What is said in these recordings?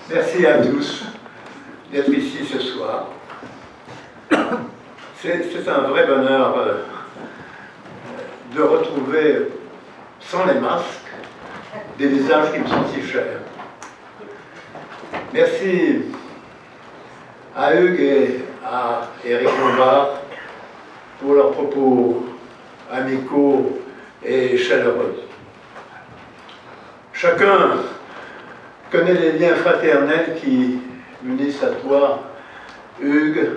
Merci à tous d'être ici ce soir. C'est un vrai bonheur de retrouver, sans les masques, des visages qui me sont si chers. Merci à Hugues et à Éric Lombard pour leurs propos amicaux et chaleureux. Chacun connaît les liens fraternels qui unissent à toi, Hugues,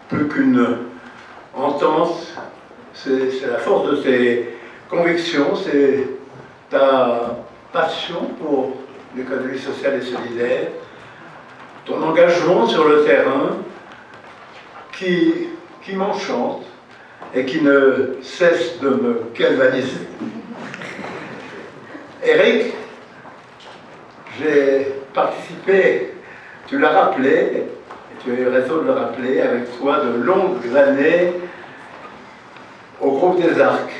plus qu'une entente. C'est la force de tes convictions, c'est ta passion pour l'économie sociale et solidaire, ton engagement sur le terrain qui m'enchante et qui ne cesse de me galvaniser. Éric, j'ai participé, tu l'as rappelé, et tu as eu raison de le rappeler, avec toi de longues années au groupe des Arcs.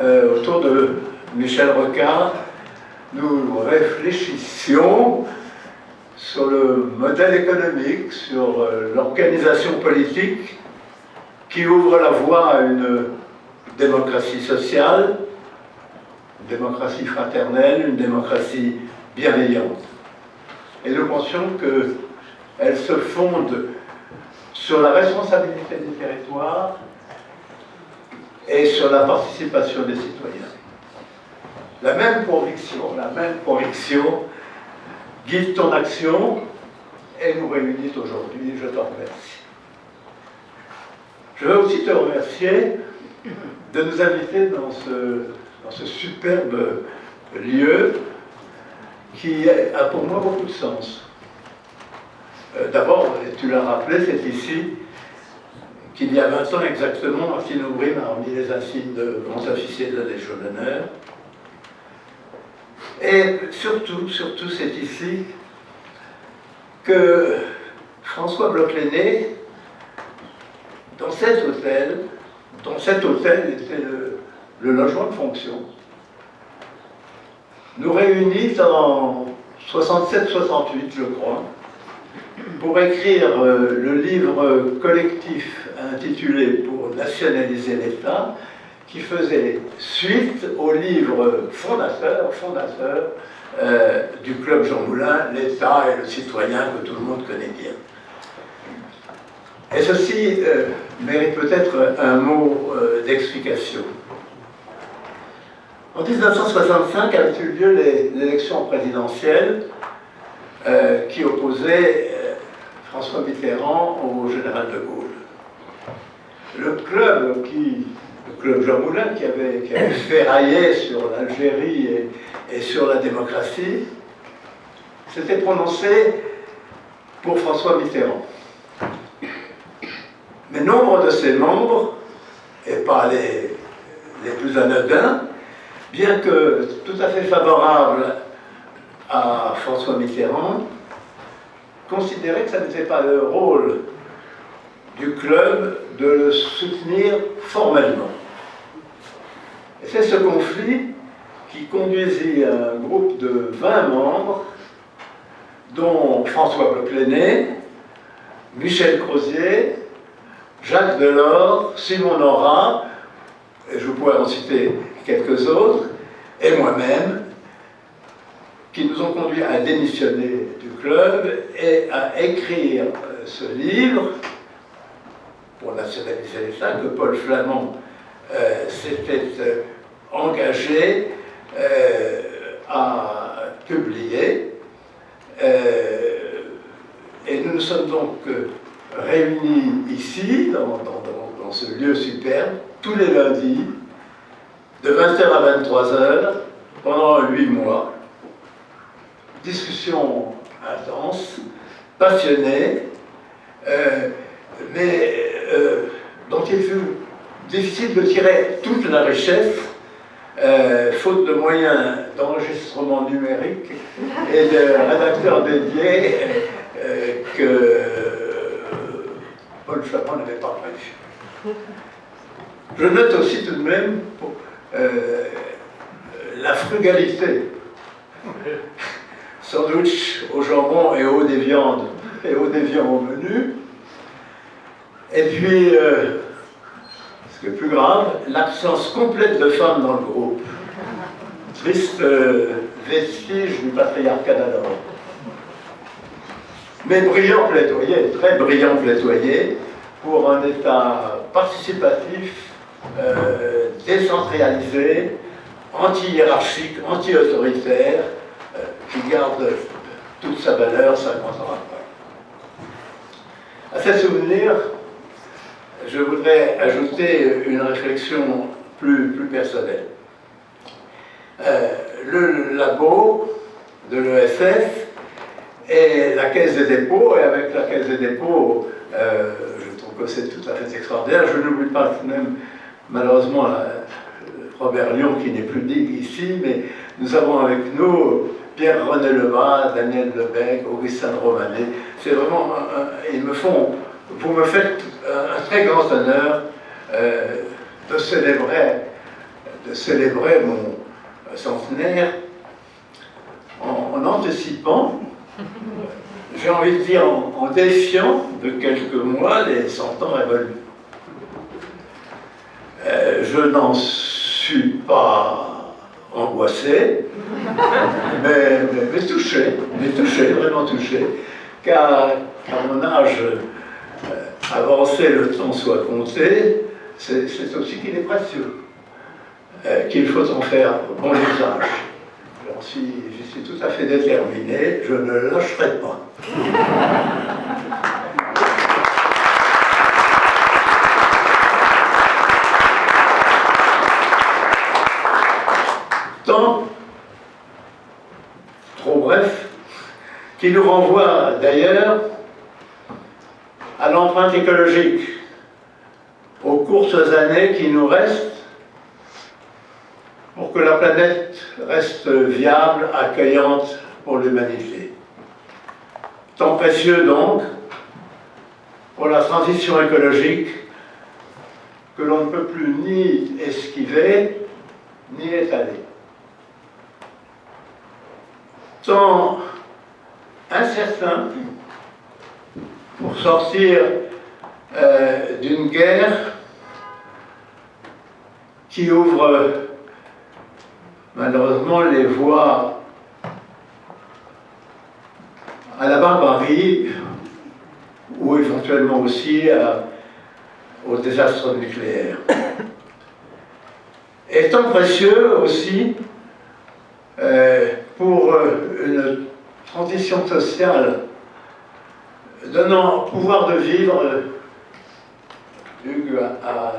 Autour de Michel Rocard, nous réfléchissions sur le modèle économique, sur l'organisation politique qui ouvre la voie à une démocratie sociale, une démocratie fraternelle, une démocratie bienveillante. Et nous pensions qu'elle se fonde sur la responsabilité des territoires et sur la participation des citoyens. La même conviction guide ton action et nous réunit aujourd'hui. Je t'en remercie. Je veux aussi te remercier de nous inviter dans ce superbe lieu qui a pour moi beaucoup de sens. D'abord, tu l'as rappelé, c'est ici qu'il y a 20 ans exactement, Martine Aubry m'a remis les insignes de grand officier de la Légion d'honneur. Et surtout, c'est ici que François Bloch-Lenné, dans cet hôtel était le logement de fonction, nous réunit en 67-68, je crois, pour écrire le livre collectif intitulé « Pour nationaliser l'État », qui faisait suite au livre fondateur du Club Jean Moulin, « L'État et le citoyen » que tout le monde connaît bien. Et ceci mérite peut-être un mot d'explication. En 1965 avait eu lieu l'élection présidentielle qui opposait François Mitterrand au général de Gaulle. Le club Jean Moulin, qui avait ferraillé sur l'Algérie et sur la démocratie, s'était prononcé pour François Mitterrand. Mais nombre de ses membres, et pas les plus anodins, bien que tout à fait favorables à François Mitterrand, considéraient que ça n'était pas le rôle du club de le soutenir formellement. Et c'est ce conflit qui conduisit un groupe de 20 membres, dont François Bloch-Lenné, Michel Crozier, Jacques Delors, Simon Nora, et je pourrais en citer quelques autres, et moi-même, qui nous ont conduits à démissionner du club et à écrire ce livre pour nationaliser l'État, que Paul Flamand s'était engagé à publier. Et nous nous sommes donc réunis ici, dans ce lieu superbe, tous les lundis, de 20h à 23h, pendant 8 mois. Discussion intense, passionnée, mais dont il fut difficile de tirer toute la richesse, faute de moyens d'enregistrement numérique et de rédacteurs dédiés que Paul Flamand n'avait pas prévu. Je note aussi tout de même la frugalité sandwich au jambon et eau des viandes au menu. Et puis, ce qui est plus grave, l'absence complète de femmes dans le groupe. Triste vestige du patriarcat d'alors. Mais brillant plaidoyer, très brillant plaidoyer, pour un État participatif, décentralisé, anti-hiérarchique, anti-autoritaire, qui garde toute sa valeur 50 ans après. À ces souvenirs, je voudrais ajouter une réflexion plus personnelle. Le labo de l'ESS et la Caisse des dépôts, et avec la Caisse des dépôts, je trouve que c'est tout à fait extraordinaire. Je n'oublie pas même, malheureusement, Robert Lyon, qui n'est plus dit ici, mais nous avons avec nous Pierre-René Lebas, Daniel Lebec, Augustin Romanet. C'est vraiment, vous me faites un très grand honneur de célébrer mon centenaire en anticipant, j'ai envie de dire en défiant de quelques mois les 100 ans révolus. Je n'en suis pas angoissé, mais touché, vraiment touché, car à mon âge avancé, le temps soit compté, c'est aussi qu'il est précieux, qu'il faut en faire bon usage. Je suis tout à fait déterminé, je ne lâcherai pas. Temps trop bref, qui nous renvoie d'ailleurs à l'empreinte écologique, aux courtes années qui nous restent pour que la planète reste viable, accueillante pour l'humanité. Temps précieux donc pour la transition écologique que l'on ne peut plus ni esquiver ni étaler. Temps incertain pour sortir d'une guerre qui ouvre malheureusement les voies à la barbarie ou éventuellement aussi au désastre nucléaire. Et temps précieux aussi pour une transition sociale donnant pouvoir de vivre, Hugues a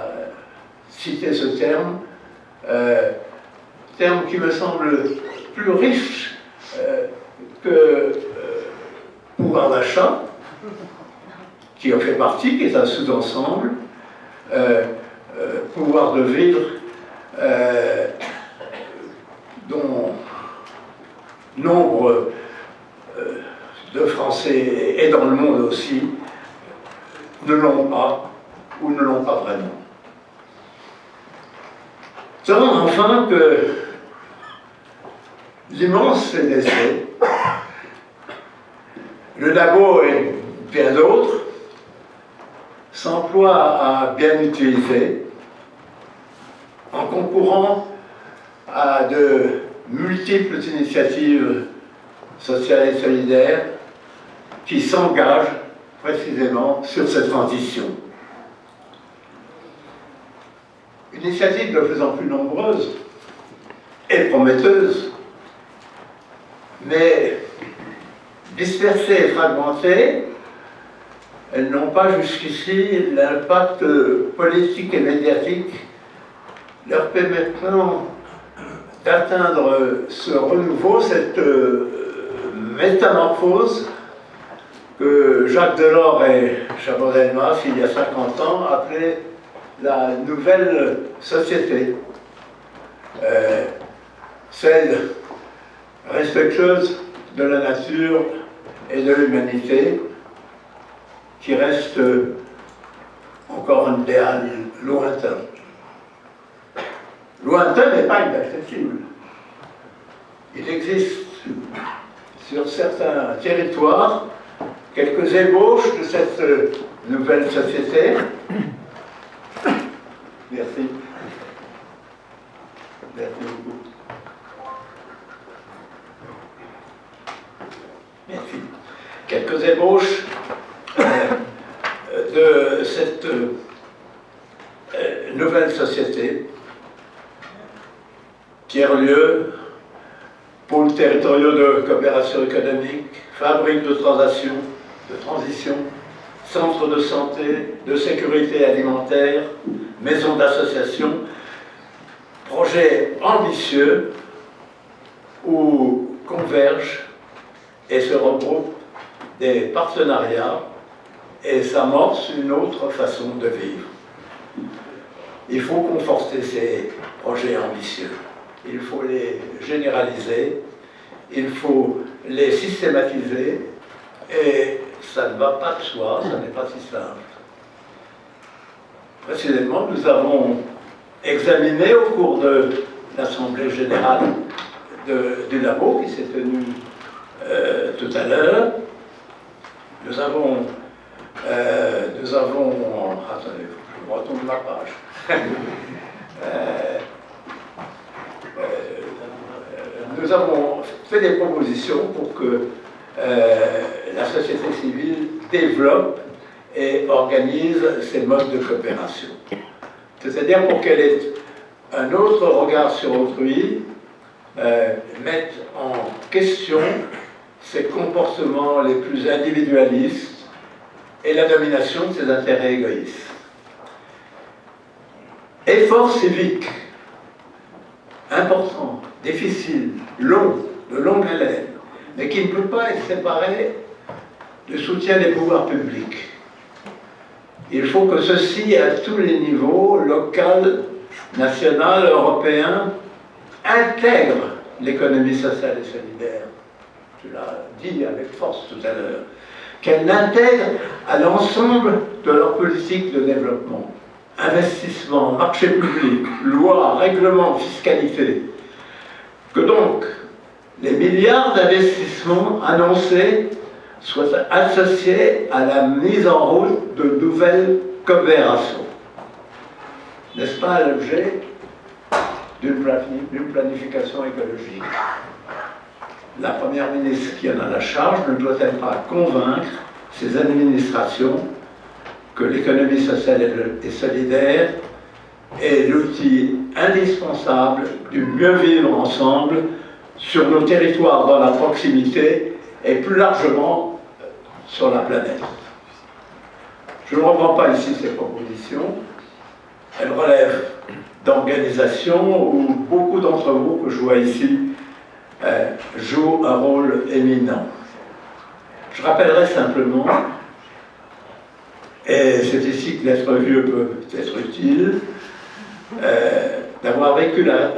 cité ce terme, terme qui me semble plus riche que pouvoir d'achat, qui en fait partie, qui est un sous-ensemble, pouvoir de vivre, dont nombre de Français et dans le monde aussi ne l'ont pas ou ne l'ont pas vraiment. Savons enfin que l'immense CDC, le labo et bien d'autres s'emploient à bien utiliser en concourant à de multiples initiatives sociales et solidaires qui s'engagent précisément sur cette transition. Initiatives de plus en plus nombreuses et prometteuses, mais dispersées et fragmentées, elles n'ont pas jusqu'ici l'impact politique et médiatique leur permettant d'atteindre ce renouveau, cette métamorphose que Jacques Delors et Chaban-Delmas, il y a 50 ans, appelaient la nouvelle société, celle respectueuse de la nature et de l'humanité, qui reste encore un idéal lointain. Lointain mais pas inaccessible. Il existe sur certains territoires quelques ébauches de cette nouvelle société. Merci. Merci beaucoup. Merci. Quelques ébauches de cette nouvelle société. Tiers-lieux, pôles territoriaux de coopération économique, fabriques de transition, centres de santé, de sécurité alimentaire, maisons d'association, projets ambitieux où convergent et se regroupent des partenariats et s'amorce une autre façon de vivre. Il faut conforter ces projets ambitieux. Il faut les généraliser, il faut les systématiser, et ça ne va pas de soi, ça n'est pas si simple. Précisément, nous avons examiné au cours de l'Assemblée générale du labo qui s'est tenue tout à l'heure, nous avons attendez, je retourne ma page. Nous avons fait des propositions pour que la société civile développe et organise ses modes de coopération. C'est-à-dire pour qu'elle ait un autre regard sur autrui, mette en question ses comportements les plus individualistes et la domination de ses intérêts égoïstes. Effort civique important, difficile, long, de longue haleine, mais qui ne peut pas être séparé du soutien des pouvoirs publics. Il faut que ceux-ci, à tous les niveaux, local, national, européen, intègrent l'économie sociale et solidaire. Tu l'as dit avec force tout à l'heure. Qu'elle l'intègre à l'ensemble de leur politique de développement. Investissement, marché public, loi, règlement, fiscalité. Que donc les milliards d'investissements annoncés soient associés à la mise en route de nouvelles coopérations. N'est-ce pas l'objet d'une planification écologique? La Première ministre qui en a la charge ne doit-elle pas convaincre ses administrations que l'économie sociale et solidaire est l'outil indispensable du mieux vivre ensemble sur nos territoires dans la proximité et plus largement sur la planète. Je ne reprends pas ici ces propositions. Elles relèvent d'organisations où beaucoup d'entre vous que je vois ici jouent un rôle éminent. Je rappellerai simplement, et c'est ici que l'être vieux peut être utile, d'avoir vécu la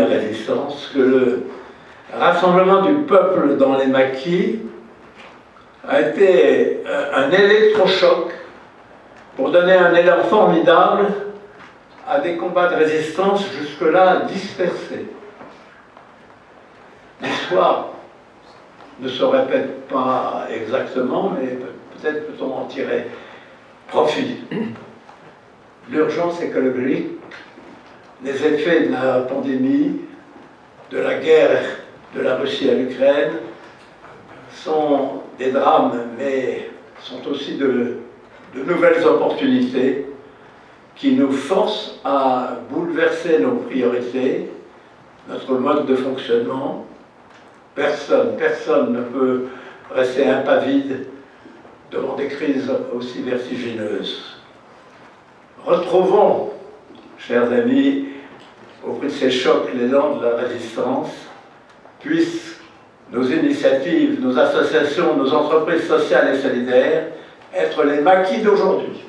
résistance, que le rassemblement du peuple dans les maquis a été un électrochoc pour donner un élan formidable à des combats de résistance jusque-là dispersés. L'histoire ne se répète pas exactement, mais peut-être peut-on en tirer profit. L'urgence écologique, les effets de la pandémie, de la guerre de la Russie à l'Ukraine, sont des drames, mais sont aussi de nouvelles opportunités qui nous forcent à bouleverser nos priorités, notre mode de fonctionnement. Personne ne peut rester impavide devant des crises aussi vertigineuses. Retrouvons, chers amis, au prix de ces chocs, l'élan de la résistance, puissent nos initiatives, nos associations, nos entreprises sociales et solidaires être les maquis d'aujourd'hui.